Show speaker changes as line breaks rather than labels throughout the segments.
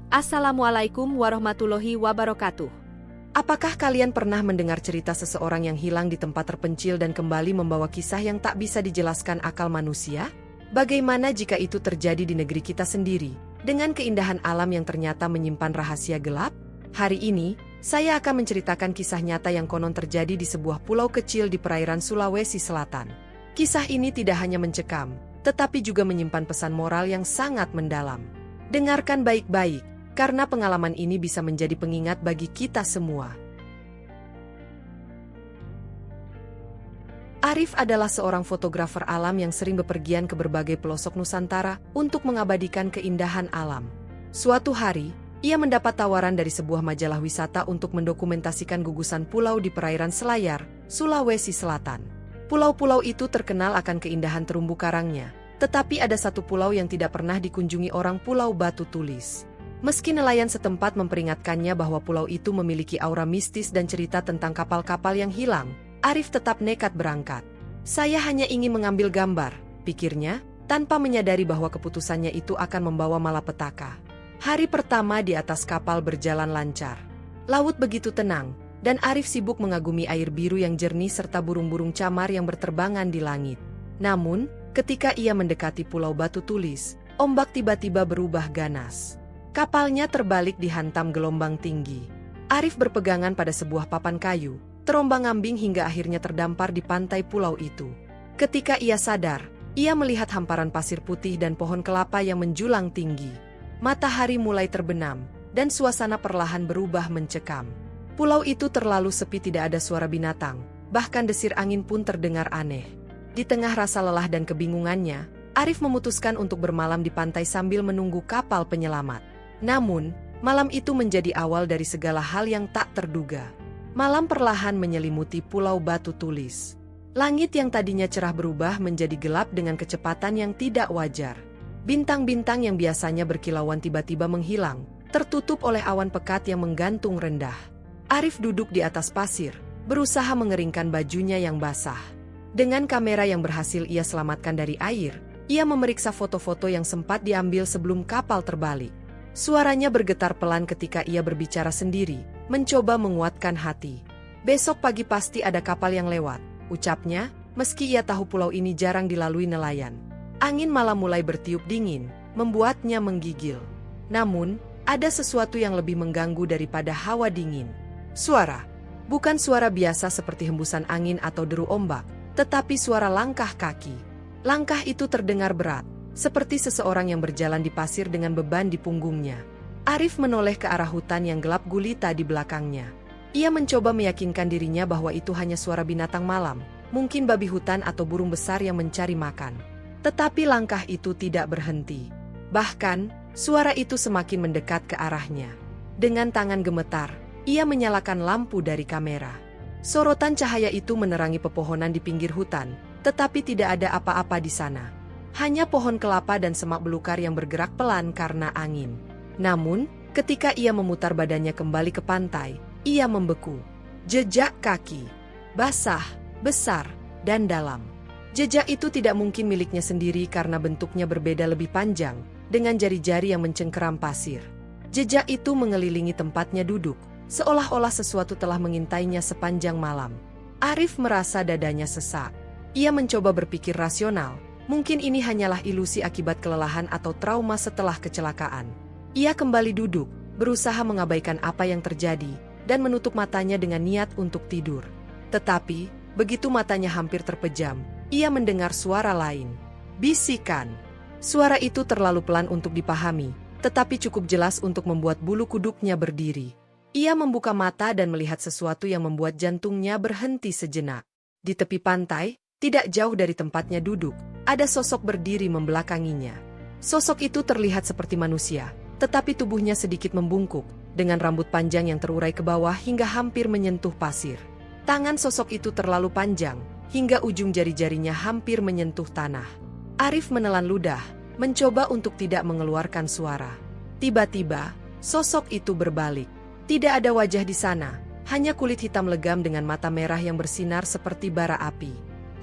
Assalamualaikum warahmatullahi wabarakatuh.
Apakah kalian pernah mendengar cerita seseorang yang hilang di tempat terpencil dan kembali membawa kisah yang tak bisa dijelaskan akal manusia? Bagaimana jika itu terjadi di negeri kita sendiri, dengan keindahan alam yang ternyata menyimpan rahasia gelap? Hari ini, saya akan menceritakan kisah nyata yang konon terjadi di sebuah pulau kecil di perairan Sulawesi Selatan. Kisah ini tidak hanya mencekam, tetapi juga menyimpan pesan moral yang sangat mendalam. Dengarkan baik-baik, karena pengalaman ini bisa menjadi pengingat bagi kita semua. Arif adalah seorang fotografer alam yang sering bepergian ke berbagai pelosok Nusantara untuk mengabadikan keindahan alam. Suatu hari, ia mendapat tawaran dari sebuah majalah wisata untuk mendokumentasikan gugusan pulau di perairan Selayar, Sulawesi Selatan. Pulau-pulau itu terkenal akan keindahan terumbu karangnya, tetapi ada satu pulau yang tidak pernah dikunjungi orang, Pulau Batu Tulis. Meski nelayan setempat memperingatkannya bahwa pulau itu memiliki aura mistis dan cerita tentang kapal-kapal yang hilang, Arif tetap nekat berangkat. Saya hanya ingin mengambil gambar, pikirnya, tanpa menyadari bahwa keputusannya itu akan membawa malapetaka. Hari pertama di atas kapal berjalan lancar. Laut begitu tenang, dan Arif sibuk mengagumi air biru yang jernih serta burung-burung camar yang berterbangan di langit. Namun, ketika ia mendekati Pulau Batu Tulis, ombak tiba-tiba berubah ganas. Kapalnya terbalik dihantam gelombang tinggi. Arif berpegangan pada sebuah papan kayu, terombang-ambing hingga akhirnya terdampar di pantai pulau itu. Ketika ia sadar, ia melihat hamparan pasir putih dan pohon kelapa yang menjulang tinggi. Matahari mulai terbenam, dan suasana perlahan berubah mencekam. Pulau itu terlalu sepi, tidak ada suara binatang, bahkan desir angin pun terdengar aneh. Di tengah rasa lelah dan kebingungannya, Arif memutuskan untuk bermalam di pantai sambil menunggu kapal penyelamat. Namun, malam itu menjadi awal dari segala hal yang tak terduga. Malam perlahan menyelimuti Pulau Batu Tulis. Langit yang tadinya cerah berubah menjadi gelap dengan kecepatan yang tidak wajar. Bintang-bintang yang biasanya berkilauan tiba-tiba menghilang, tertutup oleh awan pekat yang menggantung rendah. Arif duduk di atas pasir, berusaha mengeringkan bajunya yang basah. Dengan kamera yang berhasil ia selamatkan dari air, ia memeriksa foto-foto yang sempat diambil sebelum kapal terbalik. Suaranya bergetar pelan ketika ia berbicara sendiri, mencoba menguatkan hati. Besok pagi pasti ada kapal yang lewat, ucapnya, meski ia tahu pulau ini jarang dilalui nelayan. Angin malam mulai bertiup dingin, membuatnya menggigil. Namun, ada sesuatu yang lebih mengganggu daripada hawa dingin. Suara. Bukan suara biasa seperti hembusan angin atau deru ombak, tetapi suara langkah kaki. Langkah itu terdengar berat, seperti seseorang yang berjalan di pasir dengan beban di punggungnya. Arif menoleh ke arah hutan yang gelap gulita di belakangnya. Ia mencoba meyakinkan dirinya bahwa itu hanya suara binatang malam, mungkin babi hutan atau burung besar yang mencari makan. Tetapi langkah itu tidak berhenti. Bahkan, suara itu semakin mendekat ke arahnya. Dengan tangan gemetar, ia menyalakan lampu dari kamera. Sorotan cahaya itu menerangi pepohonan di pinggir hutan, tetapi tidak ada apa-apa di sana. Hanya pohon kelapa dan semak belukar yang bergerak pelan karena angin. Namun, ketika ia memutar badannya kembali ke pantai, ia membeku. Jejak kaki. Basah, besar, dan dalam. Jejak itu tidak mungkin miliknya sendiri karena bentuknya berbeda, lebih panjang, dengan jari-jari yang mencengkeram pasir. Jejak itu mengelilingi tempatnya duduk, seolah-olah sesuatu telah mengintainya sepanjang malam. Arif merasa dadanya sesak. Ia mencoba berpikir rasional, mungkin ini hanyalah ilusi akibat kelelahan atau trauma setelah kecelakaan. Ia kembali duduk, berusaha mengabaikan apa yang terjadi, dan menutup matanya dengan niat untuk tidur. Tetapi, begitu matanya hampir terpejam, ia mendengar suara lain. Bisikan. Suara itu terlalu pelan untuk dipahami, tetapi cukup jelas untuk membuat bulu kuduknya berdiri. Ia membuka mata dan melihat sesuatu yang membuat jantungnya berhenti sejenak. Di tepi pantai, tidak jauh dari tempatnya duduk, ada sosok berdiri membelakanginya. Sosok itu terlihat seperti manusia, tetapi tubuhnya sedikit membungkuk, dengan rambut panjang yang terurai ke bawah hingga hampir menyentuh pasir. Tangan sosok itu terlalu panjang, hingga ujung jari-jarinya hampir menyentuh tanah. Arif menelan ludah, mencoba untuk tidak mengeluarkan suara. Tiba-tiba, sosok itu berbalik. Tidak ada wajah di sana, hanya kulit hitam legam dengan mata merah yang bersinar seperti bara api.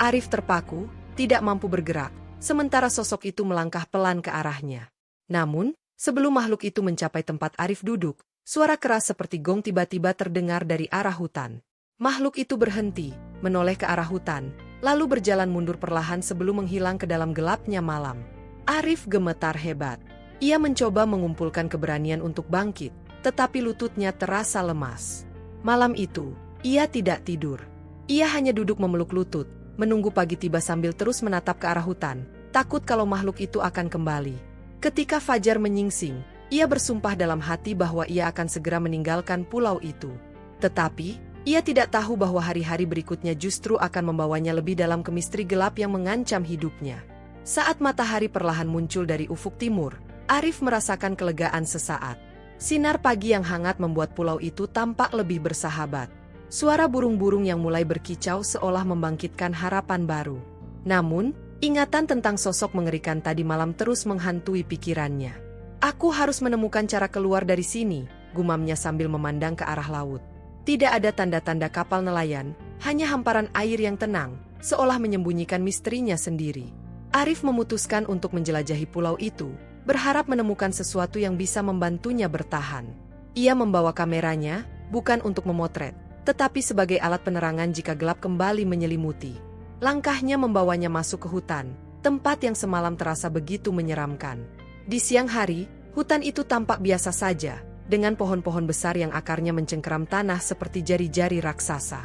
Arif terpaku, tidak mampu bergerak, sementara sosok itu melangkah pelan ke arahnya. Namun, Sebelum makhluk itu mencapai tempat Arif duduk, suara keras seperti gong tiba-tiba terdengar dari arah hutan. Makhluk itu berhenti, menoleh ke arah hutan, lalu berjalan mundur perlahan sebelum menghilang ke dalam gelapnya malam. Arif gemetar hebat. Ia mencoba mengumpulkan keberanian untuk bangkit, tetapi lututnya terasa lemas. Malam itu, ia tidak tidur. Ia hanya duduk memeluk lutut, menunggu pagi tiba sambil terus menatap ke arah hutan, takut kalau makhluk itu akan kembali. Ketika fajar menyingsing, ia bersumpah dalam hati bahwa ia akan segera meninggalkan pulau itu. Tetapi, ia tidak tahu bahwa hari-hari berikutnya justru akan membawanya lebih dalam ke misteri gelap yang mengancam hidupnya. Saat matahari perlahan muncul dari ufuk timur, Arif merasakan kelegaan sesaat. Sinar pagi yang hangat membuat pulau itu tampak lebih bersahabat. Suara burung-burung yang mulai berkicau seolah membangkitkan harapan baru. Namun, ingatan tentang sosok mengerikan tadi malam terus menghantui pikirannya. Aku harus menemukan cara keluar dari sini, gumamnya sambil memandang ke arah laut. Tidak ada tanda-tanda kapal nelayan, hanya hamparan air yang tenang, seolah menyembunyikan misterinya sendiri. Arif memutuskan untuk menjelajahi pulau itu, berharap menemukan sesuatu yang bisa membantunya bertahan. Ia membawa kameranya, bukan untuk memotret, tetapi sebagai alat penerangan jika gelap kembali menyelimuti. Langkahnya membawanya masuk ke hutan, tempat yang semalam terasa begitu menyeramkan. Di siang hari, hutan itu tampak biasa saja, dengan pohon-pohon besar yang akarnya mencengkeram tanah seperti jari-jari raksasa.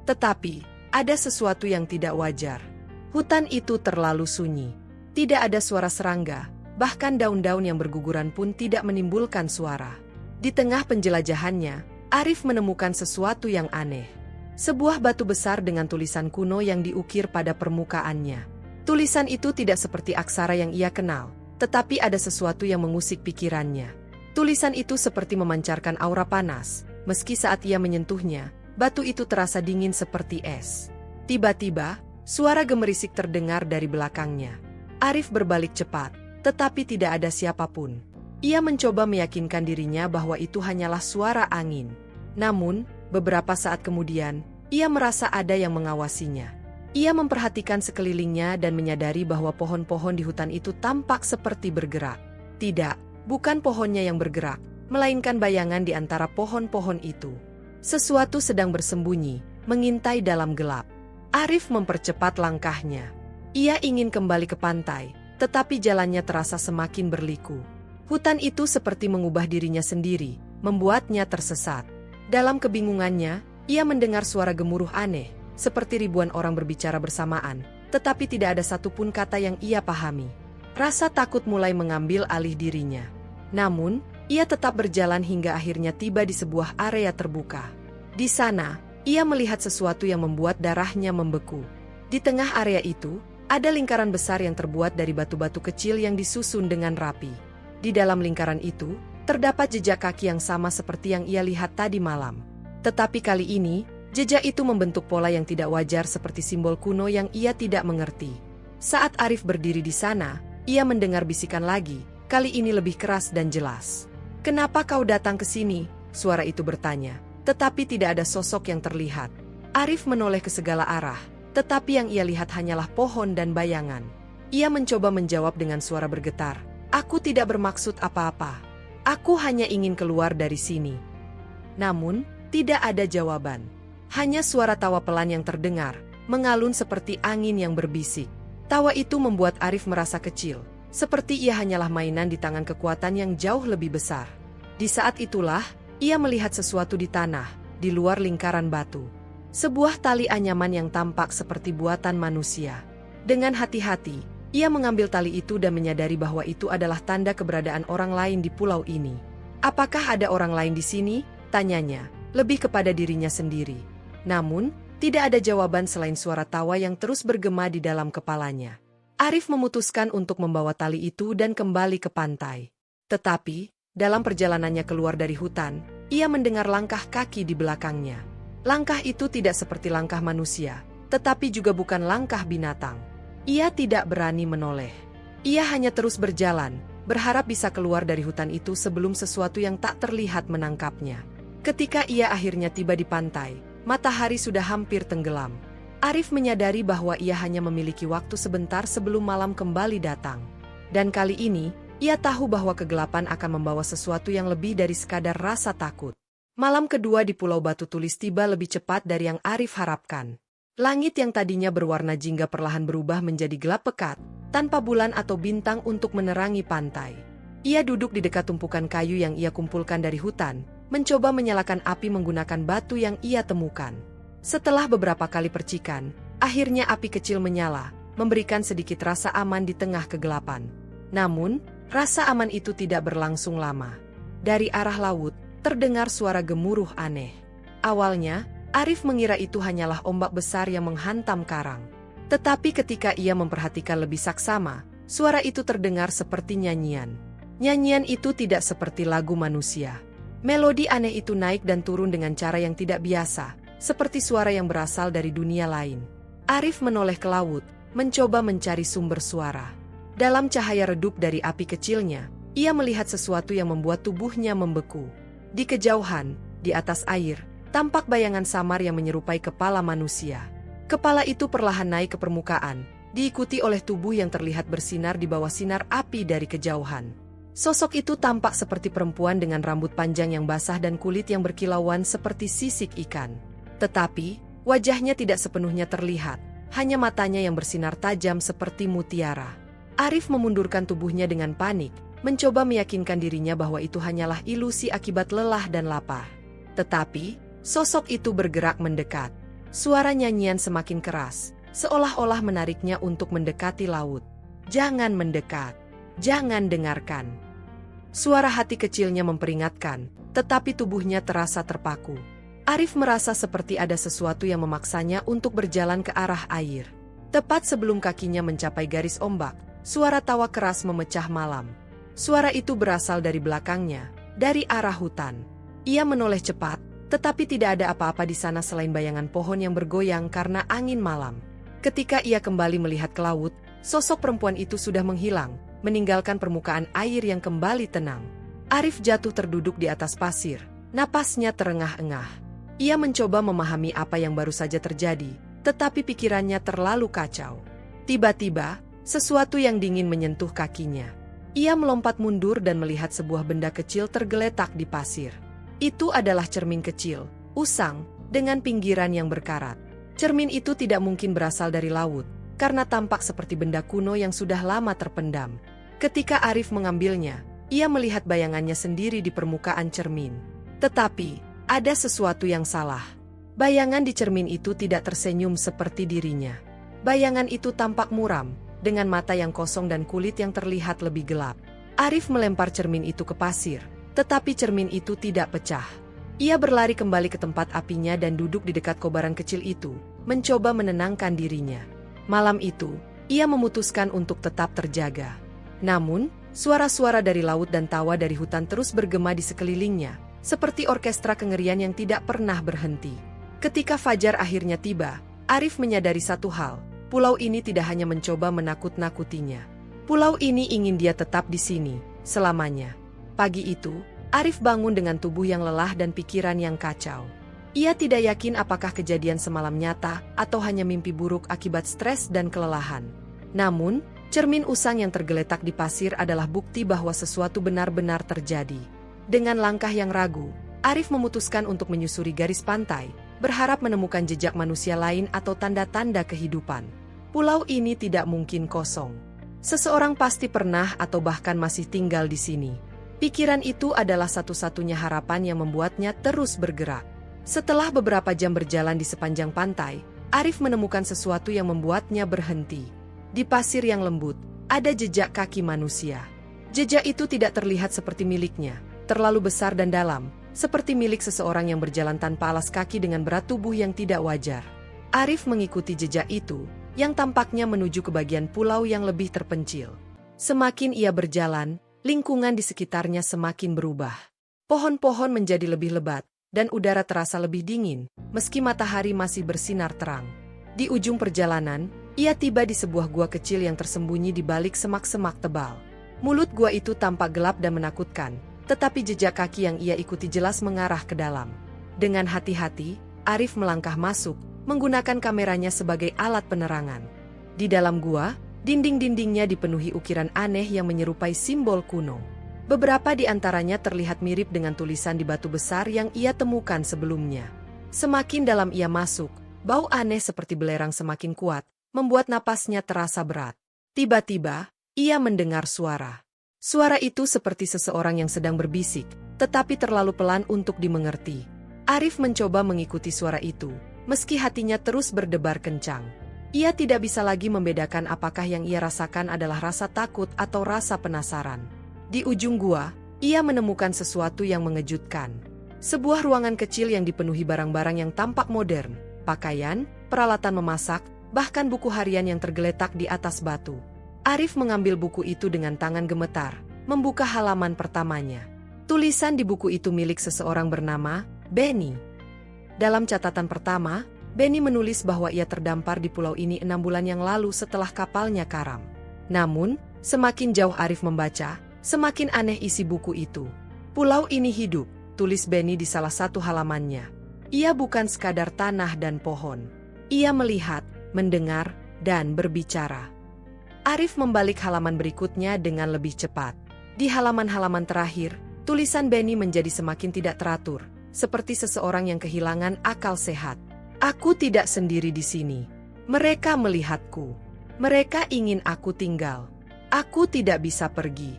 Tetapi, ada sesuatu yang tidak wajar. Hutan itu terlalu sunyi. Tidak ada suara serangga, bahkan daun-daun yang berguguran pun tidak menimbulkan suara. Di tengah penjelajahannya, Arif menemukan sesuatu yang aneh. Sebuah batu besar dengan tulisan kuno yang diukir pada permukaannya. Tulisan itu tidak seperti aksara yang ia kenal, tetapi ada sesuatu yang mengusik pikirannya. Tulisan itu seperti memancarkan aura panas, meski saat ia menyentuhnya, batu itu terasa dingin seperti es. Tiba-tiba, suara gemerisik terdengar dari belakangnya. Arif berbalik cepat, tetapi tidak ada siapapun. Ia mencoba meyakinkan dirinya bahwa itu hanyalah suara angin. Namun, beberapa saat kemudian, ia merasa ada yang mengawasinya. Ia memperhatikan sekelilingnya dan menyadari bahwa pohon-pohon di hutan itu tampak seperti bergerak. Tidak, bukan pohonnya yang bergerak, melainkan bayangan di antara pohon-pohon itu. Sesuatu sedang bersembunyi, mengintai dalam gelap. Arif mempercepat langkahnya. Ia ingin kembali ke pantai, tetapi jalannya terasa semakin berliku. Hutan itu seperti mengubah dirinya sendiri, membuatnya tersesat. Dalam kebingungannya, ia mendengar suara gemuruh aneh, seperti ribuan orang berbicara bersamaan, tetapi tidak ada satupun kata yang ia pahami. Rasa takut mulai mengambil alih dirinya. Namun, ia tetap berjalan hingga akhirnya tiba di sebuah area terbuka. Di sana, ia melihat sesuatu yang membuat darahnya membeku. Di tengah area itu, ada lingkaran besar yang terbuat dari batu-batu kecil yang disusun dengan rapi. Di dalam lingkaran itu, terdapat jejak kaki yang sama seperti yang ia lihat tadi malam. Tetapi kali ini, jejak itu membentuk pola yang tidak wajar seperti simbol kuno yang ia tidak mengerti. Saat Arif berdiri di sana, ia mendengar bisikan lagi, kali ini lebih keras dan jelas. "Kenapa kau datang ke sini?" suara itu bertanya, tetapi tidak ada sosok yang terlihat. Arif menoleh ke segala arah, tetapi yang ia lihat hanyalah pohon dan bayangan. Ia mencoba menjawab dengan suara bergetar, "Aku tidak bermaksud apa-apa. Aku hanya ingin keluar dari sini." Namun, tidak ada jawaban. Hanya suara tawa pelan yang terdengar, mengalun seperti angin yang berbisik. Tawa itu membuat Arif merasa kecil, seperti ia hanyalah mainan di tangan kekuatan yang jauh lebih besar. Di saat itulah, ia melihat sesuatu di tanah, di luar lingkaran batu. Sebuah tali anyaman yang tampak seperti buatan manusia. Dengan hati-hati, ia mengambil tali itu dan menyadari bahwa itu adalah tanda keberadaan orang lain di pulau ini. "Apakah ada orang lain di sini?" tanyanya, lebih kepada dirinya sendiri. Namun, tidak ada jawaban selain suara tawa yang terus bergema di dalam kepalanya. Arif memutuskan untuk membawa tali itu dan kembali ke pantai. Tetapi, dalam perjalanannya keluar dari hutan, ia mendengar langkah kaki di belakangnya. Langkah itu tidak seperti langkah manusia, tetapi juga bukan langkah binatang. Ia tidak berani menoleh. Ia hanya terus berjalan, berharap bisa keluar dari hutan itu sebelum sesuatu yang tak terlihat menangkapnya. Ketika ia akhirnya tiba di pantai, matahari sudah hampir tenggelam. Arif menyadari bahwa ia hanya memiliki waktu sebentar sebelum malam kembali datang. Dan kali ini, Ia tahu bahwa kegelapan akan membawa sesuatu yang lebih dari sekadar rasa takut. Malam kedua di Pulau Batu Tulis tiba lebih cepat dari yang Arif harapkan. Langit yang tadinya berwarna jingga perlahan berubah menjadi gelap pekat, tanpa bulan atau bintang untuk menerangi pantai. Ia duduk di dekat tumpukan kayu yang ia kumpulkan dari hutan, mencoba menyalakan api menggunakan batu yang ia temukan. Setelah beberapa kali percikan, akhirnya api kecil menyala, memberikan sedikit rasa aman di tengah kegelapan. Namun, rasa aman itu tidak berlangsung lama. Dari arah laut, terdengar suara gemuruh aneh. Awalnya, Arif mengira itu hanyalah ombak besar yang menghantam karang. Tetapi ketika ia memperhatikan lebih saksama, suara itu terdengar seperti nyanyian. Nyanyian itu tidak seperti lagu manusia. Melodi aneh itu naik dan turun dengan cara yang tidak biasa, seperti suara yang berasal dari dunia lain. Arif menoleh ke laut, mencoba mencari sumber suara. Dalam cahaya redup dari api kecilnya, ia melihat sesuatu yang membuat tubuhnya membeku. Di kejauhan, di atas air, tampak bayangan samar yang menyerupai kepala manusia. Kepala itu perlahan naik ke permukaan, diikuti oleh tubuh yang terlihat bersinar di bawah sinar api dari kejauhan. Sosok itu tampak seperti perempuan dengan rambut panjang yang basah dan kulit yang berkilauan seperti sisik ikan. Tetapi, wajahnya tidak sepenuhnya terlihat, hanya matanya yang bersinar tajam seperti mutiara. Arif memundurkan tubuhnya dengan panik, mencoba meyakinkan dirinya bahwa itu hanyalah ilusi akibat lelah dan lapar. Tetapi, sosok itu bergerak mendekat. Suara nyanyian semakin keras, seolah-olah menariknya untuk mendekati laut. Jangan mendekat, jangan dengarkan. Suara hati kecilnya memperingatkan, tetapi tubuhnya terasa terpaku. Arif merasa seperti ada sesuatu yang memaksanya untuk berjalan ke arah air. Tepat sebelum kakinya mencapai garis ombak, suara tawa keras memecah malam. Suara itu berasal dari belakangnya, dari arah hutan. Ia menoleh cepat, tetapi tidak ada apa-apa di sana selain bayangan pohon yang bergoyang karena angin malam. Ketika ia kembali melihat ke laut, sosok perempuan itu sudah menghilang, meninggalkan permukaan air yang kembali tenang. Arif jatuh terduduk di atas pasir, napasnya terengah-engah. Ia mencoba memahami apa yang baru saja terjadi, tetapi pikirannya terlalu kacau. Tiba-tiba, sesuatu yang dingin menyentuh kakinya. Ia melompat mundur dan melihat sebuah benda kecil tergeletak di pasir. Itu adalah cermin kecil, usang, dengan pinggiran yang berkarat. Cermin itu tidak mungkin berasal dari laut, karena tampak seperti benda kuno yang sudah lama terpendam. Ketika Arif mengambilnya, ia melihat bayangannya sendiri di permukaan cermin. Tetapi, ada sesuatu yang salah. Bayangan di cermin itu tidak tersenyum seperti dirinya. Bayangan itu tampak muram, dengan mata yang kosong dan kulit yang terlihat lebih gelap. Arif melempar cermin itu ke pasir, tetapi cermin itu tidak pecah. Ia berlari kembali ke tempat apinya dan duduk di dekat kobaran kecil itu, mencoba menenangkan dirinya. Malam itu, ia memutuskan untuk tetap terjaga. Namun, suara-suara dari laut dan tawa dari hutan terus bergema di sekelilingnya, seperti orkestra kengerian yang tidak pernah berhenti. Ketika fajar akhirnya tiba, Arif menyadari satu hal, pulau ini tidak hanya mencoba menakut-nakutinya. Pulau ini ingin dia tetap di sini, selamanya. Pagi itu, Arif bangun dengan tubuh yang lelah dan pikiran yang kacau. Ia tidak yakin apakah kejadian semalam nyata atau hanya mimpi buruk akibat stres dan kelelahan. Namun, cermin usang yang tergeletak di pasir adalah bukti bahwa sesuatu benar-benar terjadi. Dengan langkah yang ragu, Arif memutuskan untuk menyusuri garis pantai, berharap menemukan jejak manusia lain atau tanda-tanda kehidupan. Pulau ini tidak mungkin kosong. Seseorang pasti pernah atau bahkan masih tinggal di sini. Pikiran itu adalah satu-satunya harapan yang membuatnya terus bergerak. Setelah beberapa jam berjalan di sepanjang pantai, Arif menemukan sesuatu yang membuatnya berhenti. Di pasir yang lembut, ada jejak kaki manusia. Jejak itu tidak terlihat seperti miliknya, terlalu besar dan dalam, seperti milik seseorang yang berjalan tanpa alas kaki dengan berat tubuh yang tidak wajar. Arif mengikuti jejak itu, yang tampaknya menuju ke bagian pulau yang lebih terpencil. Semakin ia berjalan, lingkungan di sekitarnya semakin berubah. Pohon-pohon menjadi lebih lebat, dan udara terasa lebih dingin, meski matahari masih bersinar terang. Di ujung perjalanan, ia tiba di sebuah gua kecil yang tersembunyi di balik semak-semak tebal. Mulut gua itu tampak gelap dan menakutkan, tetapi jejak kaki yang ia ikuti jelas mengarah ke dalam. Dengan hati-hati, Arif melangkah masuk, menggunakan kameranya sebagai alat penerangan. Di dalam gua, Dinding-dindingnya dipenuhi ukiran aneh yang menyerupai simbol kuno. Beberapa di antaranya terlihat mirip dengan tulisan di batu besar yang ia temukan sebelumnya. Semakin dalam ia masuk, bau aneh seperti belerang semakin kuat, membuat napasnya terasa berat. Tiba-tiba, ia mendengar suara. Suara itu seperti seseorang yang sedang berbisik, tetapi terlalu pelan untuk dimengerti. Arif mencoba mengikuti suara itu, meski hatinya terus berdebar kencang. Ia tidak bisa lagi membedakan apakah yang ia rasakan adalah rasa takut atau rasa penasaran. Di ujung gua, ia menemukan sesuatu yang mengejutkan. Sebuah ruangan kecil yang dipenuhi barang-barang yang tampak modern, pakaian, peralatan memasak, bahkan buku harian yang tergeletak di atas batu. Arif mengambil buku itu dengan tangan gemetar, membuka halaman pertamanya. Tulisan di buku itu milik seseorang bernama Benny. Dalam catatan pertama, Benny menulis bahwa ia terdampar di pulau ini 6 bulan yang lalu setelah kapalnya karam. Namun, semakin jauh Arif membaca, semakin aneh isi buku itu. Pulau ini hidup, tulis Benny di salah satu halamannya. Ia bukan sekadar tanah dan pohon. Ia melihat, mendengar, dan berbicara. Arif membalik halaman berikutnya dengan lebih cepat. Di halaman-halaman terakhir, tulisan Benny menjadi semakin tidak teratur, seperti seseorang yang kehilangan akal sehat. Aku tidak sendiri di sini. Mereka melihatku. Mereka ingin aku tinggal. Aku tidak bisa pergi.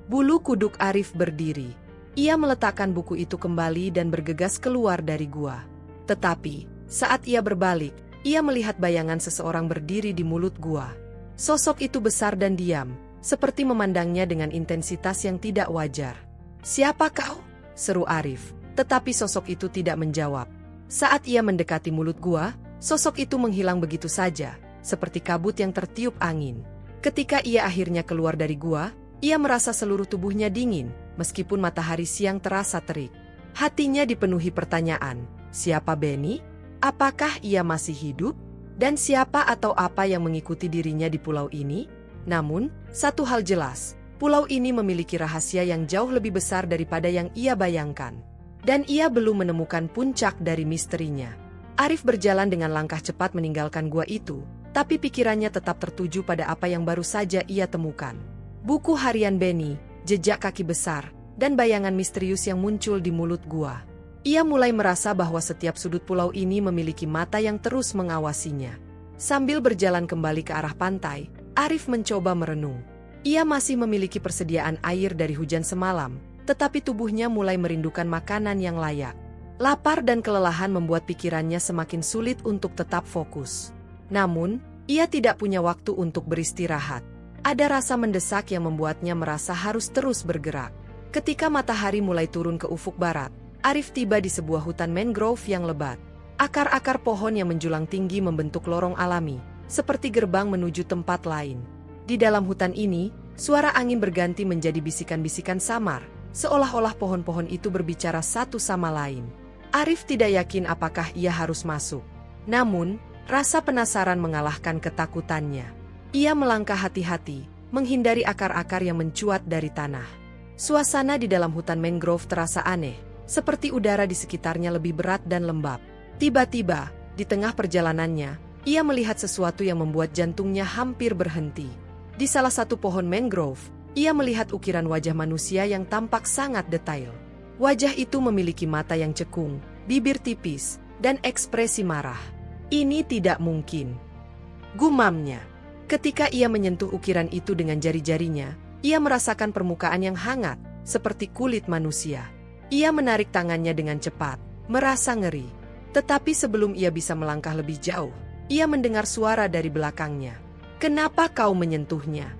Bulu kuduk Arif berdiri. Ia meletakkan buku itu kembali dan bergegas keluar dari gua. Tetapi, saat ia berbalik, ia melihat bayangan seseorang berdiri di mulut gua. Sosok itu besar dan diam, seperti memandangnya dengan intensitas yang tidak wajar. "Siapa kau?" seru Arif, tetapi sosok itu tidak menjawab. Saat ia mendekati mulut gua, sosok itu menghilang begitu saja, seperti kabut yang tertiup angin. Ketika ia akhirnya keluar dari gua, ia merasa seluruh tubuhnya dingin, meskipun matahari siang terasa terik. Hatinya dipenuhi pertanyaan, siapa Benny? Apakah ia masih hidup? Dan siapa atau apa yang mengikuti dirinya di pulau ini? Namun, satu hal jelas, pulau ini memiliki rahasia yang jauh lebih besar daripada yang ia bayangkan. Dan ia belum menemukan puncak dari misterinya. Arif berjalan dengan langkah cepat meninggalkan gua itu, tapi pikirannya tetap tertuju pada apa yang baru saja ia temukan. Buku harian Benny, jejak kaki besar, dan bayangan misterius yang muncul di mulut gua. Ia mulai merasa bahwa setiap sudut pulau ini memiliki mata yang terus mengawasinya. Sambil berjalan kembali ke arah pantai, Arif mencoba merenung. Ia masih memiliki persediaan air dari hujan semalam, tetapi tubuhnya mulai merindukan makanan yang layak. Lapar dan kelelahan membuat pikirannya semakin sulit untuk tetap fokus. Namun, ia tidak punya waktu untuk beristirahat. Ada rasa mendesak yang membuatnya merasa harus terus bergerak. Ketika matahari mulai turun ke ufuk barat, Arif tiba di sebuah hutan mangrove yang lebat. Akar-akar pohon yang menjulang tinggi membentuk lorong alami, seperti gerbang menuju tempat lain. Di dalam hutan ini, suara angin berganti menjadi bisikan-bisikan samar, seolah-olah pohon-pohon itu berbicara satu sama lain. Arif tidak yakin apakah ia harus masuk. Namun, rasa penasaran mengalahkan ketakutannya. Ia melangkah hati-hati, menghindari akar-akar yang mencuat dari tanah. Suasana di dalam hutan mangrove terasa aneh, seperti udara di sekitarnya lebih berat dan lembab. Tiba-tiba, di tengah perjalanannya, ia melihat sesuatu yang membuat jantungnya hampir berhenti. Di salah satu pohon mangrove, ia melihat ukiran wajah manusia yang tampak sangat detail. Wajah itu memiliki mata yang cekung, bibir tipis, dan ekspresi marah. Ini tidak mungkin, gumamnya. Ketika ia menyentuh ukiran itu dengan jari-jarinya, ia merasakan permukaan yang hangat, seperti kulit manusia. Ia menarik tangannya dengan cepat, merasa ngeri. Tetapi sebelum ia bisa melangkah lebih jauh, ia mendengar suara dari belakangnya. "Kenapa kau menyentuhnya?"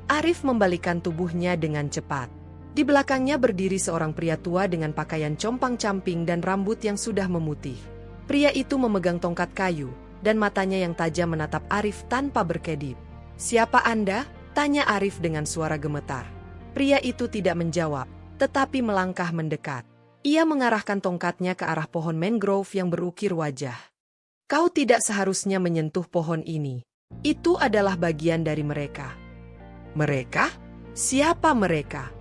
Arif membalikkan tubuhnya dengan cepat. Di belakangnya berdiri seorang pria tua dengan pakaian compang-camping dan rambut yang sudah memutih. Pria itu memegang tongkat kayu, dan matanya yang tajam menatap Arif tanpa berkedip. "Siapa Anda?" tanya Arif dengan suara gemetar. Pria itu tidak menjawab, tetapi melangkah mendekat. Ia mengarahkan tongkatnya ke arah pohon mangrove yang berukir wajah. "Kau tidak seharusnya menyentuh pohon ini. Itu adalah bagian dari mereka." "Mereka? Siapa mereka?"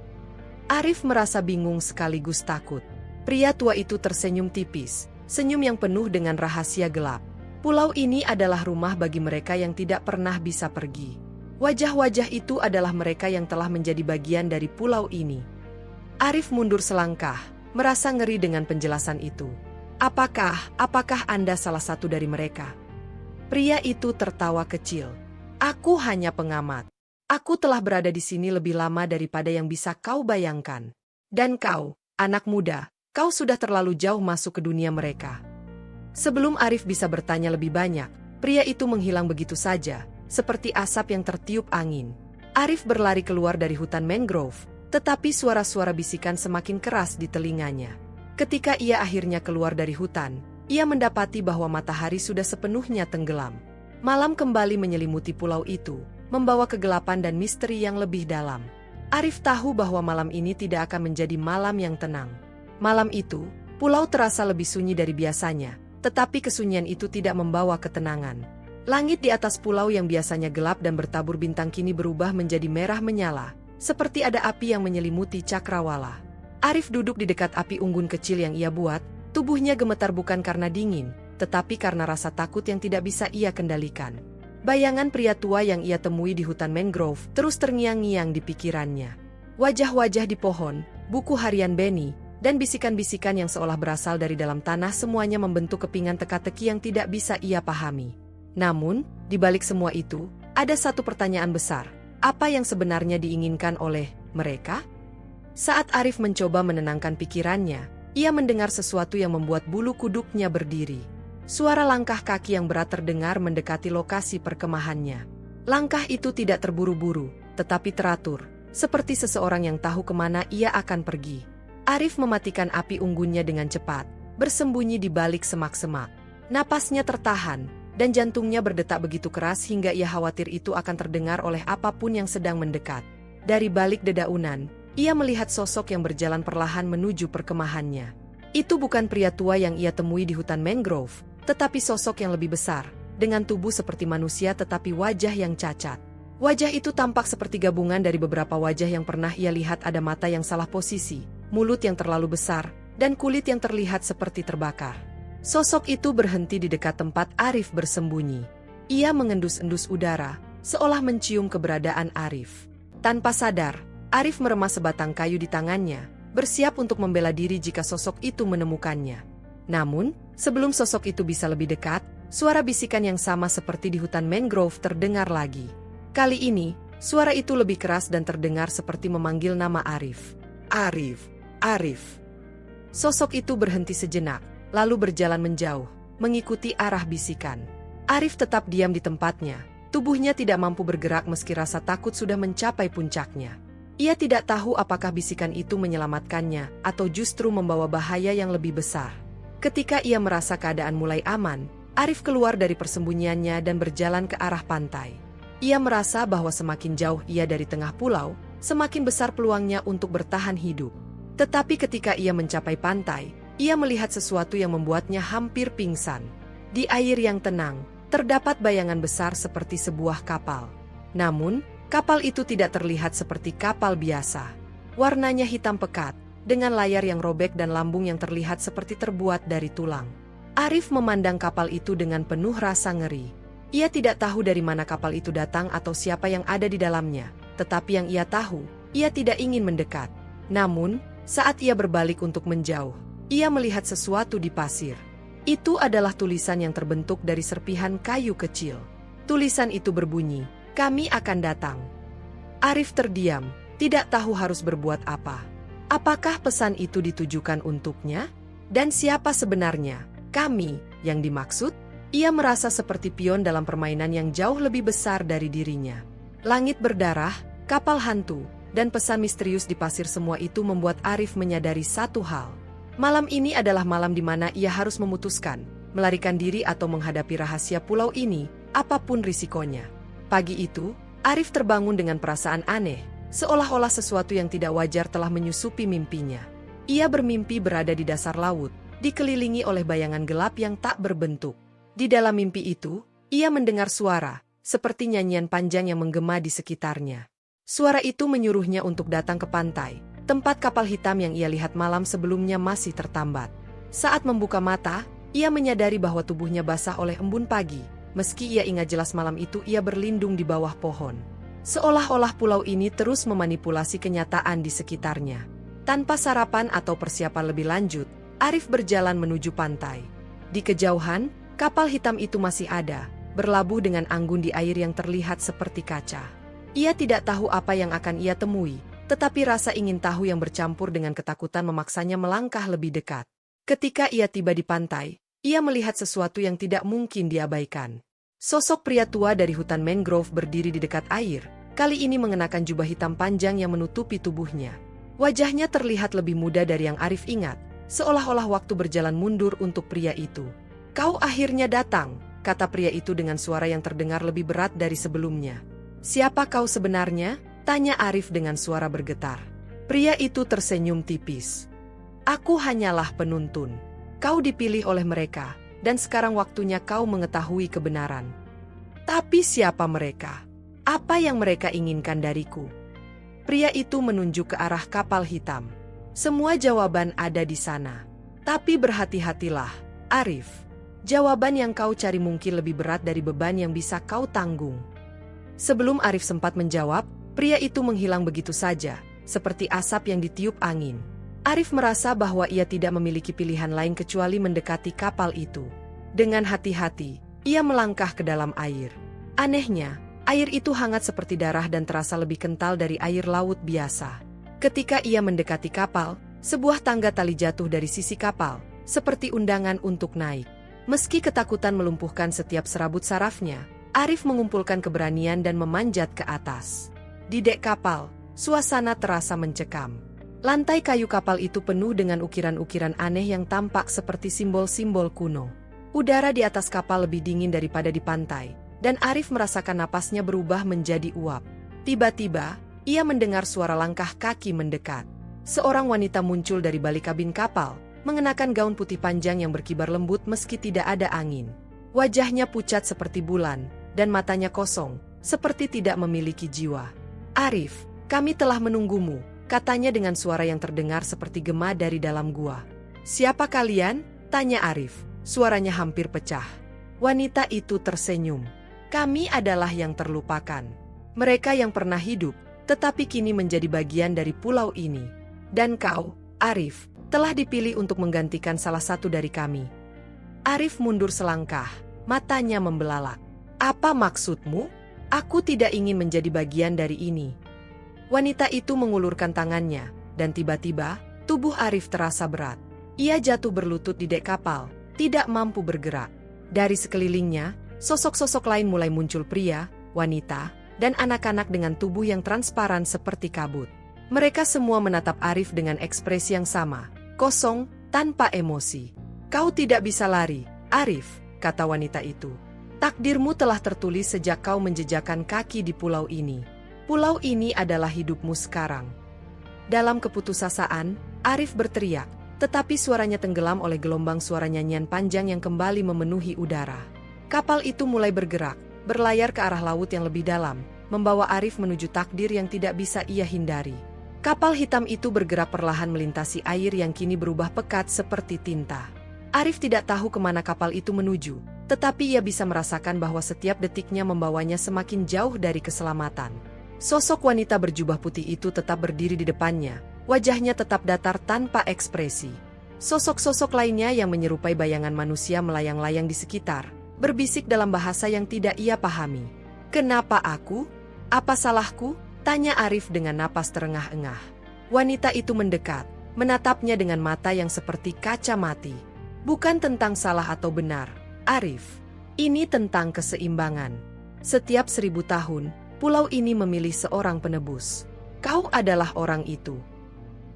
Arif merasa bingung sekaligus takut. Pria tua itu tersenyum tipis, senyum yang penuh dengan rahasia gelap. Pulau ini adalah rumah bagi mereka yang tidak pernah bisa pergi. Wajah-wajah itu adalah mereka yang telah menjadi bagian dari pulau ini. Arif mundur selangkah, merasa ngeri dengan penjelasan itu. Apakah Anda salah satu dari mereka? Pria itu tertawa kecil. Aku hanya pengamat. Aku telah berada di sini lebih lama daripada yang bisa kau bayangkan. Dan kau, anak muda, kau sudah terlalu jauh masuk ke dunia mereka. Sebelum Arif bisa bertanya lebih banyak, pria itu menghilang begitu saja, seperti asap yang tertiup angin. Arif berlari keluar dari hutan mangrove, tetapi suara-suara bisikan semakin keras di telinganya. Ketika ia akhirnya keluar dari hutan, ia mendapati bahwa matahari sudah sepenuhnya tenggelam. Malam kembali menyelimuti pulau itu, membawa kegelapan dan misteri yang lebih dalam. Arif tahu bahwa malam ini tidak akan menjadi malam yang tenang. Malam itu, pulau terasa lebih sunyi dari biasanya, tetapi kesunyian itu tidak membawa ketenangan. Langit di atas pulau yang biasanya gelap dan bertabur bintang kini berubah menjadi merah menyala, seperti ada api yang menyelimuti cakrawala. Arif duduk di dekat api unggun kecil yang ia buat, tubuhnya gemetar bukan karena dingin, tetapi karena rasa takut yang tidak bisa ia kendalikan. Bayangan pria tua yang ia temui di hutan mangrove terus terngiang-ngiang di pikirannya. Wajah-wajah di pohon, buku harian Benny, dan bisikan-bisikan yang seolah berasal dari dalam tanah semuanya membentuk kepingan teka-teki yang tidak bisa ia pahami. Namun, di balik semua itu, ada satu pertanyaan besar. Apa yang sebenarnya diinginkan oleh mereka? Saat Arif mencoba menenangkan pikirannya, ia mendengar sesuatu yang membuat bulu kuduknya berdiri. Suara langkah kaki yang berat terdengar mendekati lokasi perkemahannya. Langkah itu tidak terburu-buru, tetapi teratur, seperti seseorang yang tahu kemana ia akan pergi. Arif mematikan api unggunnya dengan cepat, bersembunyi di balik semak-semak. Napasnya tertahan, dan jantungnya berdetak begitu keras hingga ia khawatir itu akan terdengar oleh apapun yang sedang mendekat. Dari balik dedaunan, ia melihat sosok yang berjalan perlahan menuju perkemahannya. Itu bukan pria tua yang ia temui di hutan mangrove, tetapi sosok yang lebih besar, dengan tubuh seperti manusia tetapi wajah yang cacat. Wajah itu tampak seperti gabungan dari beberapa wajah yang pernah ia lihat. Ada mata yang salah posisi, mulut yang terlalu besar, dan kulit yang terlihat seperti terbakar. Sosok itu berhenti di dekat tempat Arif bersembunyi. Ia mengendus-endus udara, seolah mencium keberadaan Arif. Tanpa sadar, Arif meremas sebatang kayu di tangannya, bersiap untuk membela diri jika sosok itu menemukannya. Namun, sebelum sosok itu bisa lebih dekat, suara bisikan yang sama seperti di hutan mangrove terdengar lagi. Kali ini, suara itu lebih keras dan terdengar seperti memanggil nama Arif. Arif, Arif. Sosok itu berhenti sejenak, lalu berjalan menjauh, mengikuti arah bisikan. Arif tetap diam di tempatnya, tubuhnya tidak mampu bergerak meski rasa takut sudah mencapai puncaknya. Ia tidak tahu apakah bisikan itu menyelamatkannya atau justru membawa bahaya yang lebih besar. Ketika ia merasa keadaan mulai aman, Arif keluar dari persembunyiannya dan berjalan ke arah pantai. Ia merasa bahwa semakin jauh ia dari tengah pulau, semakin besar peluangnya untuk bertahan hidup. Tetapi ketika ia mencapai pantai, ia melihat sesuatu yang membuatnya hampir pingsan. Di air yang tenang, terdapat bayangan besar seperti sebuah kapal. Namun, kapal itu tidak terlihat seperti kapal biasa. Warnanya hitam pekat, dengan layar yang robek dan lambung yang terlihat seperti terbuat dari tulang. Arif memandang kapal itu dengan penuh rasa ngeri. Ia tidak tahu dari mana kapal itu datang atau siapa yang ada di dalamnya, tetapi yang ia tahu, ia tidak ingin mendekat. Namun, saat ia berbalik untuk menjauh, ia melihat sesuatu di pasir. Itu adalah tulisan yang terbentuk dari serpihan kayu kecil. Tulisan itu berbunyi, "Kami akan datang." Arif terdiam, tidak tahu harus berbuat apa. Apakah pesan itu ditujukan untuknya? Dan siapa sebenarnya kami yang dimaksud? Ia merasa seperti pion dalam permainan yang jauh lebih besar dari dirinya. Langit berdarah, kapal hantu, dan pesan misterius di pasir, semua itu membuat Arif menyadari satu hal. Malam ini adalah malam di mana ia harus memutuskan, melarikan diri atau menghadapi rahasia pulau ini, apapun risikonya. Pagi itu, Arif terbangun dengan perasaan aneh, seolah-olah sesuatu yang tidak wajar telah menyusupi mimpinya. Ia bermimpi berada di dasar laut, dikelilingi oleh bayangan gelap yang tak berbentuk. Di dalam mimpi itu, ia mendengar suara, seperti nyanyian panjang yang menggema di sekitarnya. Suara itu menyuruhnya untuk datang ke pantai, tempat kapal hitam yang ia lihat malam sebelumnya masih tertambat. Saat membuka mata, ia menyadari bahwa tubuhnya basah oleh embun pagi, meski ia ingat jelas malam itu ia berlindung di bawah pohon. Seolah-olah pulau ini terus memanipulasi kenyataan di sekitarnya. Tanpa sarapan atau persiapan lebih lanjut, Arif berjalan menuju pantai. Di kejauhan, kapal hitam itu masih ada, berlabuh dengan anggun di air yang terlihat seperti kaca. Ia tidak tahu apa yang akan ia temui, tetapi rasa ingin tahu yang bercampur dengan ketakutan memaksanya melangkah lebih dekat. Ketika ia tiba di pantai, ia melihat sesuatu yang tidak mungkin diabaikan. Sosok pria tua dari hutan mangrove berdiri di dekat air, kali ini mengenakan jubah hitam panjang yang menutupi tubuhnya. Wajahnya terlihat lebih muda dari yang Arif ingat, seolah-olah waktu berjalan mundur untuk pria itu. "Kau akhirnya datang," kata pria itu dengan suara yang terdengar lebih berat dari sebelumnya. "Siapa kau sebenarnya?" tanya Arif dengan suara bergetar. Pria itu tersenyum tipis. "Aku hanyalah penuntun. Kau dipilih oleh mereka, dan sekarang waktunya kau mengetahui kebenaran." "Tapi siapa mereka? Apa yang mereka inginkan dariku?" Pria itu menunjuk ke arah kapal hitam. "Semua jawaban ada di sana. Tapi berhati-hatilah, Arif. Jawaban yang kau cari mungkin lebih berat dari beban yang bisa kau tanggung." Sebelum Arif sempat menjawab, pria itu menghilang begitu saja, seperti asap yang ditiup angin. Arif merasa bahwa ia tidak memiliki pilihan lain kecuali mendekati kapal itu. Dengan hati-hati, ia melangkah ke dalam air. Anehnya, air itu hangat seperti darah dan terasa lebih kental dari air laut biasa. Ketika ia mendekati kapal, sebuah tangga tali jatuh dari sisi kapal, seperti undangan untuk naik. Meski ketakutan melumpuhkan setiap serabut sarafnya, Arif mengumpulkan keberanian dan memanjat ke atas. Di dek kapal, suasana terasa mencekam. Lantai kayu kapal itu penuh dengan ukiran-ukiran aneh yang tampak seperti simbol-simbol kuno. Udara di atas kapal lebih dingin daripada di pantai, dan Arif merasakan napasnya berubah menjadi uap. Tiba-tiba, ia mendengar suara langkah kaki mendekat. Seorang wanita muncul dari balik kabin kapal, mengenakan gaun putih panjang yang berkibar lembut meski tidak ada angin. Wajahnya pucat seperti bulan, dan matanya kosong, seperti tidak memiliki jiwa. "Arif, kami telah menunggumu," katanya dengan suara yang terdengar seperti gema dari dalam gua. "Siapa kalian?" tanya Arif, suaranya hampir pecah. Wanita itu tersenyum. "Kami adalah yang terlupakan. Mereka yang pernah hidup, tetapi kini menjadi bagian dari pulau ini. Dan kau, Arif, telah dipilih untuk menggantikan salah satu dari kami." Arif mundur selangkah, matanya membelalak. "Apa maksudmu? Aku tidak ingin menjadi bagian dari ini." Wanita itu mengulurkan tangannya, dan tiba-tiba, tubuh Arif terasa berat. Ia jatuh berlutut di dek kapal, tidak mampu bergerak. Dari sekelilingnya, sosok-sosok lain mulai muncul, pria, wanita, dan anak-anak dengan tubuh yang transparan seperti kabut. Mereka semua menatap Arif dengan ekspresi yang sama, kosong, tanpa emosi. "Kau tidak bisa lari, Arif," kata wanita itu. "Takdirmu telah tertulis sejak kau menjejakkan kaki di pulau ini. Pulau ini adalah hidupmu sekarang." Dalam keputusasaan, Arif berteriak, tetapi suaranya tenggelam oleh gelombang suara nyanyian panjang yang kembali memenuhi udara. Kapal itu mulai bergerak, berlayar ke arah laut yang lebih dalam, membawa Arif menuju takdir yang tidak bisa ia hindari. Kapal hitam itu bergerak perlahan melintasi air yang kini berubah pekat seperti tinta. Arif tidak tahu kemana kapal itu menuju, tetapi ia bisa merasakan bahwa setiap detiknya membawanya semakin jauh dari keselamatan. Sosok wanita berjubah putih itu tetap berdiri di depannya, wajahnya tetap datar tanpa ekspresi. Sosok-sosok lainnya yang menyerupai bayangan manusia melayang-layang di sekitar, berbisik dalam bahasa yang tidak ia pahami. "Kenapa aku? Apa salahku?" tanya Arif dengan napas terengah-engah. Wanita itu mendekat, menatapnya dengan mata yang seperti kaca mati. "Bukan tentang salah atau benar, Arif. Ini tentang keseimbangan. Setiap 1000 tahun, pulau ini memilih seorang penebus. Kau adalah orang itu."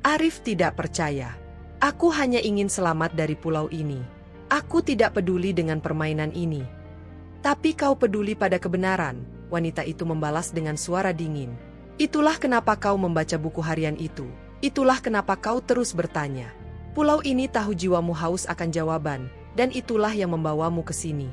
Arif tidak percaya. "Aku hanya ingin selamat dari pulau ini. Aku tidak peduli dengan permainan ini." "Tapi kau peduli pada kebenaran," wanita itu membalas dengan suara dingin. "Itulah kenapa kau membaca buku harian itu. Itulah kenapa kau terus bertanya. Pulau ini tahu jiwamu haus akan jawaban, dan itulah yang membawamu ke sini."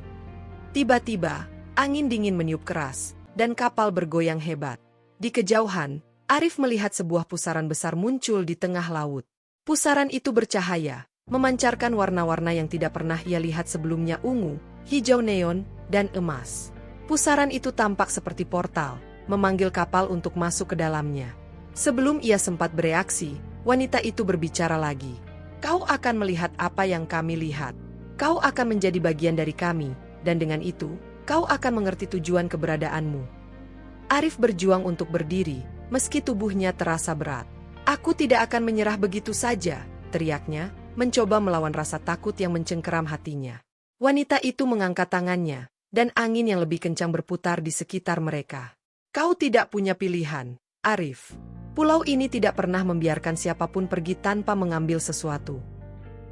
Tiba-tiba, angin dingin meniup keras, dan kapal bergoyang hebat. Di kejauhan, Arif melihat sebuah pusaran besar muncul di tengah laut. Pusaran itu bercahaya, memancarkan warna-warna yang tidak pernah ia lihat sebelumnya, ungu, hijau neon, dan emas. Pusaran itu tampak seperti portal, memanggil kapal untuk masuk ke dalamnya. Sebelum ia sempat bereaksi, wanita itu berbicara lagi. Kau akan melihat apa yang kami lihat. Kau akan menjadi bagian dari kami, dan dengan itu, kau akan mengerti tujuan keberadaanmu. Arif berjuang untuk berdiri, meski tubuhnya terasa berat. Aku tidak akan menyerah begitu saja, teriaknya, mencoba melawan rasa takut yang mencengkeram hatinya. Wanita itu mengangkat tangannya, dan angin yang lebih kencang berputar di sekitar mereka. Kau tidak punya pilihan, Arif. Pulau ini tidak pernah membiarkan siapapun pergi tanpa mengambil sesuatu.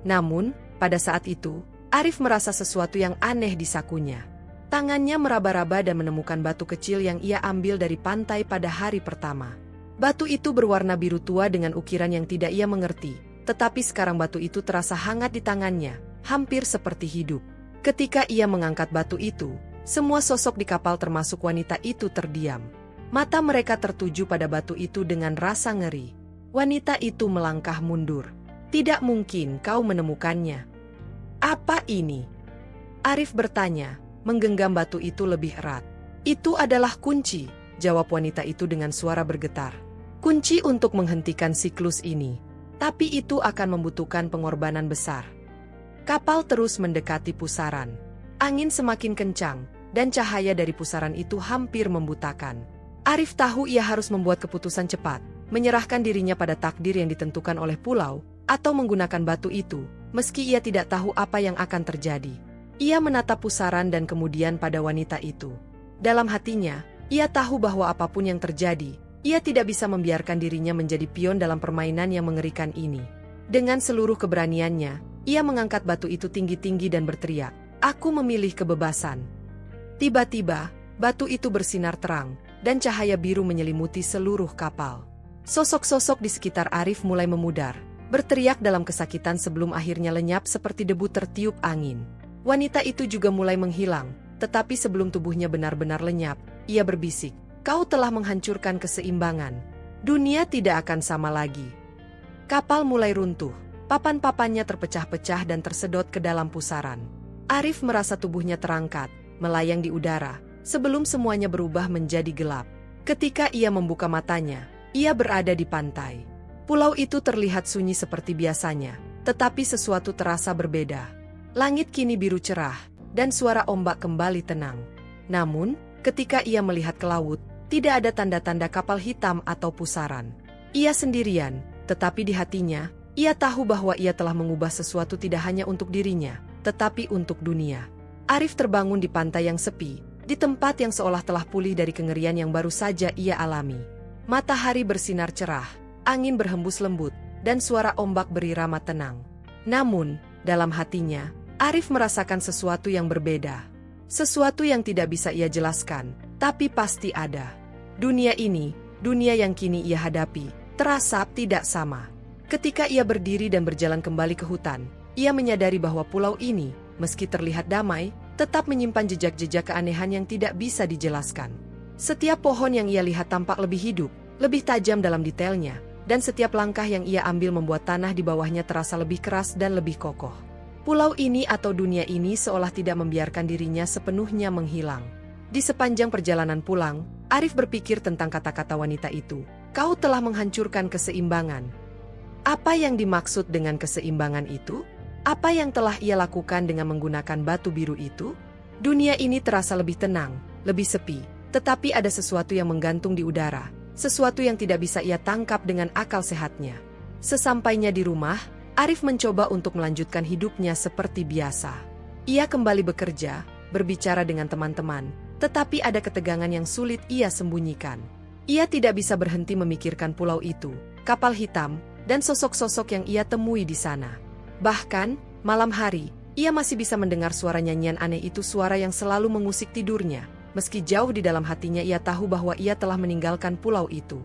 Namun, pada saat itu, Arif merasa sesuatu yang aneh di sakunya. Tangannya meraba-raba dan menemukan batu kecil yang ia ambil dari pantai pada hari pertama. Batu itu berwarna biru tua dengan ukiran yang tidak ia mengerti, tetapi sekarang batu itu terasa hangat di tangannya, hampir seperti hidup. Ketika ia mengangkat batu itu, semua sosok di kapal termasuk wanita itu terdiam. Mata mereka tertuju pada batu itu dengan rasa ngeri. Wanita itu melangkah mundur. Tidak mungkin kau menemukannya. Apa ini? Arif bertanya, menggenggam batu itu lebih erat. Itu adalah kunci, jawab wanita itu dengan suara bergetar. Kunci untuk menghentikan siklus ini. Tapi itu akan membutuhkan pengorbanan besar. Kapal terus mendekati pusaran. Angin semakin kencang, dan cahaya dari pusaran itu hampir membutakan. Arif tahu ia harus membuat keputusan cepat, menyerahkan dirinya pada takdir yang ditentukan oleh pulau, atau menggunakan batu itu, meski ia tidak tahu apa yang akan terjadi. Ia menatap pusaran dan kemudian pada wanita itu. Dalam hatinya, ia tahu bahwa apapun yang terjadi, ia tidak bisa membiarkan dirinya menjadi pion dalam permainan yang mengerikan ini. Dengan seluruh keberaniannya, ia mengangkat batu itu tinggi-tinggi dan berteriak, "Aku memilih kebebasan." Tiba-tiba, batu itu bersinar terang, dan cahaya biru menyelimuti seluruh kapal. Sosok-sosok di sekitar Arif mulai memudar, berteriak dalam kesakitan sebelum akhirnya lenyap seperti debu tertiup angin. Wanita itu juga mulai menghilang, tetapi sebelum tubuhnya benar-benar lenyap, ia berbisik, "Kau telah menghancurkan keseimbangan. Dunia tidak akan sama lagi." Kapal mulai runtuh, papan-papannya terpecah-pecah dan tersedot ke dalam pusaran. Arif merasa tubuhnya terangkat, melayang di udara, sebelum semuanya berubah menjadi gelap. Ketika ia membuka matanya, ia berada di pantai. Pulau itu terlihat sunyi seperti biasanya, tetapi sesuatu terasa berbeda. Langit kini biru cerah, dan suara ombak kembali tenang. Namun, ketika ia melihat ke laut, tidak ada tanda-tanda kapal hitam atau pusaran. Ia sendirian, tetapi di hatinya, ia tahu bahwa ia telah mengubah sesuatu tidak hanya untuk dirinya, tetapi untuk dunia. Arif terbangun di pantai yang sepi, di tempat yang seolah telah pulih dari kengerian yang baru saja ia alami. Matahari bersinar cerah, angin berhembus lembut, dan suara ombak berirama tenang. Namun, dalam hatinya, Arif merasakan sesuatu yang berbeda. Sesuatu yang tidak bisa ia jelaskan, tapi pasti ada. Dunia ini, dunia yang kini ia hadapi, terasa tidak sama. Ketika ia berdiri dan berjalan kembali ke hutan, ia menyadari bahwa pulau ini, meski terlihat damai, tetap menyimpan jejak-jejak keanehan yang tidak bisa dijelaskan. Setiap pohon yang ia lihat tampak lebih hidup, lebih tajam dalam detailnya, dan setiap langkah yang ia ambil membuat tanah di bawahnya terasa lebih keras dan lebih kokoh. Pulau ini atau dunia ini seolah tidak membiarkan dirinya sepenuhnya menghilang. Di sepanjang perjalanan pulang, Arif berpikir tentang kata-kata wanita itu. "Kau telah menghancurkan keseimbangan." Apa yang dimaksud dengan keseimbangan itu? Apa yang telah ia lakukan dengan menggunakan batu biru itu? Dunia ini terasa lebih tenang, lebih sepi, tetapi ada sesuatu yang menggantung di udara, sesuatu yang tidak bisa ia tangkap dengan akal sehatnya. Sesampainya di rumah, Arif mencoba untuk melanjutkan hidupnya seperti biasa. Ia kembali bekerja, berbicara dengan teman-teman, tetapi ada ketegangan yang sulit ia sembunyikan. Ia tidak bisa berhenti memikirkan pulau itu, kapal hitam, dan sosok-sosok yang ia temui di sana. Bahkan, malam hari, ia masih bisa mendengar suara nyanyian aneh itu, suara yang selalu mengusik tidurnya. Meski jauh di dalam hatinya ia tahu bahwa ia telah meninggalkan pulau itu.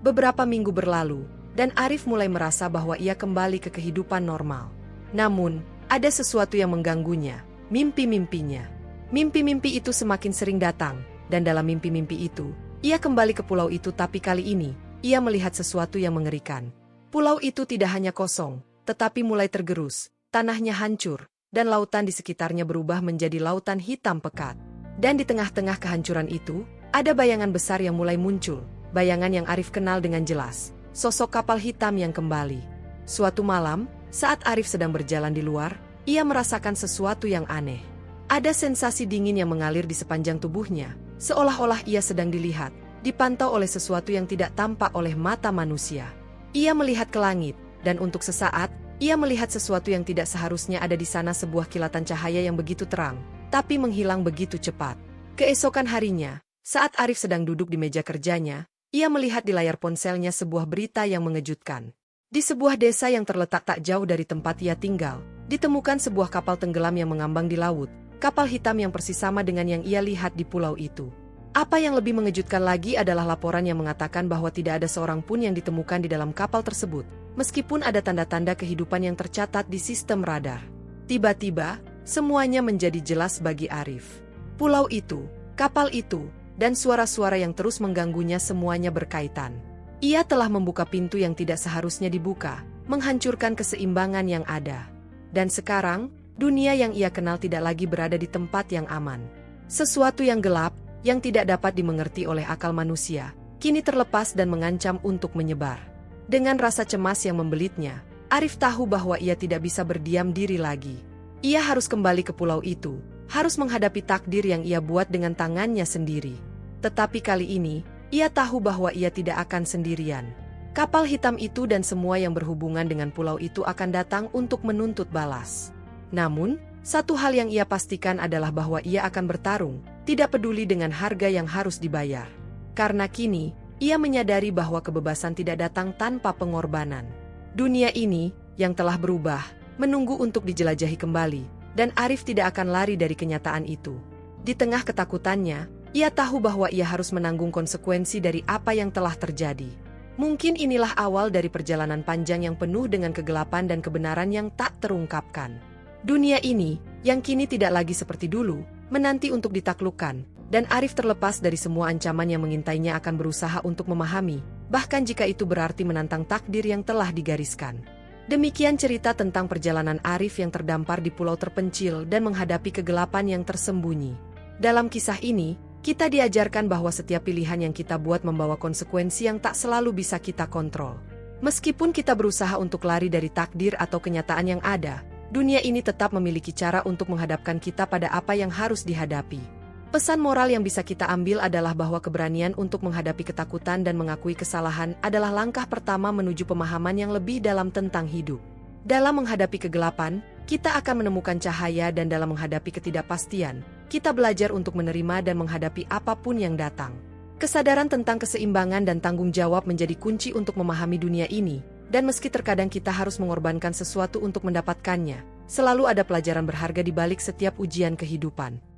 Beberapa minggu berlalu, dan Arif mulai merasa bahwa ia kembali ke kehidupan normal. Namun, ada sesuatu yang mengganggunya, mimpi-mimpinya. Mimpi-mimpi itu semakin sering datang, dan dalam mimpi-mimpi itu, ia kembali ke pulau itu, tapi kali ini, ia melihat sesuatu yang mengerikan. Pulau itu tidak hanya kosong, tetapi mulai tergerus, tanahnya hancur, dan lautan di sekitarnya berubah menjadi lautan hitam pekat. Dan di tengah-tengah kehancuran itu, ada bayangan besar yang mulai muncul, bayangan yang Arif kenal dengan jelas, sosok kapal hitam yang kembali. Suatu malam, saat Arif sedang berjalan di luar, ia merasakan sesuatu yang aneh. Ada sensasi dingin yang mengalir di sepanjang tubuhnya, seolah-olah ia sedang dilihat, dipantau oleh sesuatu yang tidak tampak oleh mata manusia. Ia melihat ke langit, dan untuk sesaat, ia melihat sesuatu yang tidak seharusnya ada di sana, sebuah kilatan cahaya yang begitu terang, tapi menghilang begitu cepat. Keesokan harinya, saat Arif sedang duduk di meja kerjanya, ia melihat di layar ponselnya sebuah berita yang mengejutkan. Di sebuah desa yang terletak tak jauh dari tempat ia tinggal, ditemukan sebuah kapal tenggelam yang mengambang di laut, kapal hitam yang persis sama dengan yang ia lihat di pulau itu. Apa yang lebih mengejutkan lagi adalah laporan yang mengatakan bahwa tidak ada seorang pun yang ditemukan di dalam kapal tersebut, meskipun ada tanda-tanda kehidupan yang tercatat di sistem radar. Tiba-tiba, semuanya menjadi jelas bagi Arif. Pulau itu, kapal itu, dan suara-suara yang terus mengganggunya semuanya berkaitan. Ia telah membuka pintu yang tidak seharusnya dibuka, menghancurkan keseimbangan yang ada. Dan sekarang, dunia yang ia kenal tidak lagi berada di tempat yang aman. Sesuatu yang gelap, yang tidak dapat dimengerti oleh akal manusia, kini terlepas dan mengancam untuk menyebar. Dengan rasa cemas yang membelitnya, Arif tahu bahwa ia tidak bisa berdiam diri lagi. Ia harus kembali ke pulau itu, harus menghadapi takdir yang ia buat dengan tangannya sendiri. Tetapi kali ini, ia tahu bahwa ia tidak akan sendirian. Kapal hitam itu dan semua yang berhubungan dengan pulau itu akan datang untuk menuntut balas. Namun, satu hal yang ia pastikan adalah bahwa ia akan bertarung, tidak peduli dengan harga yang harus dibayar. Karena kini, ia menyadari bahwa kebebasan tidak datang tanpa pengorbanan. Dunia ini, yang telah berubah, menunggu untuk dijelajahi kembali, dan Arif tidak akan lari dari kenyataan itu. Di tengah ketakutannya, ia tahu bahwa ia harus menanggung konsekuensi dari apa yang telah terjadi. Mungkin inilah awal dari perjalanan panjang yang penuh dengan kegelapan dan kebenaran yang tak terungkapkan. Dunia ini, yang kini tidak lagi seperti dulu, menanti untuk ditaklukkan, dan Arif terlepas dari semua ancaman yang mengintainya akan berusaha untuk memahami, bahkan jika itu berarti menantang takdir yang telah digariskan. Demikian cerita tentang perjalanan Arif yang terdampar di pulau terpencil dan menghadapi kegelapan yang tersembunyi. Dalam kisah ini, kita diajarkan bahwa setiap pilihan yang kita buat membawa konsekuensi yang tak selalu bisa kita kontrol. Meskipun kita berusaha untuk lari dari takdir atau kenyataan yang ada, dunia ini tetap memiliki cara untuk menghadapkan kita pada apa yang harus dihadapi. Pesan moral yang bisa kita ambil adalah bahwa keberanian untuk menghadapi ketakutan dan mengakui kesalahan adalah langkah pertama menuju pemahaman yang lebih dalam tentang hidup. Dalam menghadapi kegelapan, kita akan menemukan cahaya, dan dalam menghadapi ketidakpastian, kita belajar untuk menerima dan menghadapi apapun yang datang. Kesadaran tentang keseimbangan dan tanggung jawab menjadi kunci untuk memahami dunia ini, dan meski terkadang kita harus mengorbankan sesuatu untuk mendapatkannya, selalu ada pelajaran berharga di balik setiap ujian kehidupan.